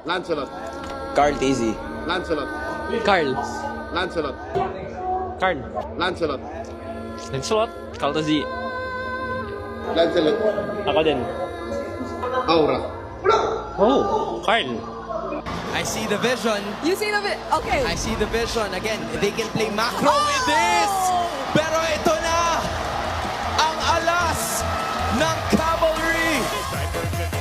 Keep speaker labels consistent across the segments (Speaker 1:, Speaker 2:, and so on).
Speaker 1: Lancelot.
Speaker 2: Carl Tizzy.
Speaker 1: Lancelot.
Speaker 3: Carl.
Speaker 1: Lancelot.
Speaker 3: Carl.
Speaker 1: Lancelot.
Speaker 3: Lancelot. Carl Tizzy.
Speaker 1: Lancelot.
Speaker 3: Ako din.
Speaker 1: Aura.
Speaker 3: Oh, Carl.
Speaker 4: I see the vision.
Speaker 5: You see the okay.
Speaker 4: I see the vision. Again, they can play macro with this. Pero ito na ang alas ng Cavalry.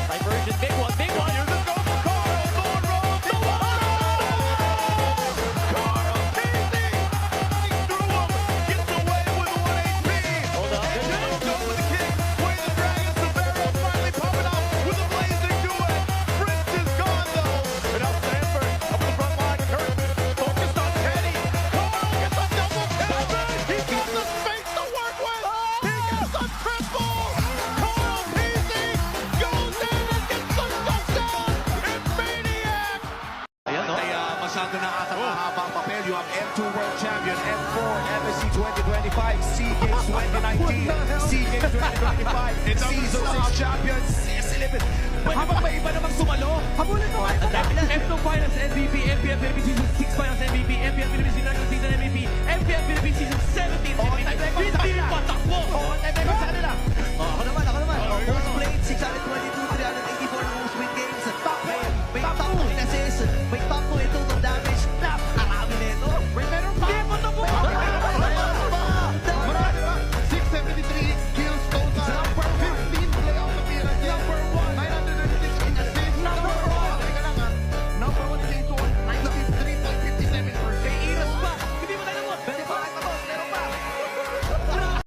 Speaker 6: Diversion, big one, big one. Here's the goal for Carl. Going wrong, the one. Carl Casey running through him. Gets away with 1 HP. Hold on. He'll go with the kick. Way the Dragon. Severo finally popping up with a blazing duet. Fritz is gone though. And now Stanford up the front line. Kurt focused on Teddy. Carl gets a double Kevin. He's got the space to work with. He gets a triple. Carl Casey goes in and gets the touchdown. It's Maniac.
Speaker 7: Ay masyado nakakahaba ang papel. You have M2 World Champion, M4, MSC 2025, SEA Games 2019, SEA Games 2025, Season 6 Champion, CS11.
Speaker 6: Pwede ba may iba namang sumalo? Habulin mo nga. F2 Finals MVP, MPF Philippines Season 6 Finals MVP, MPF Philippines Season MVP, MPF Philippines Season 17 MVP. Hindi pa takbo.
Speaker 7: Oo, time record sa kanila.
Speaker 4: Ako naman,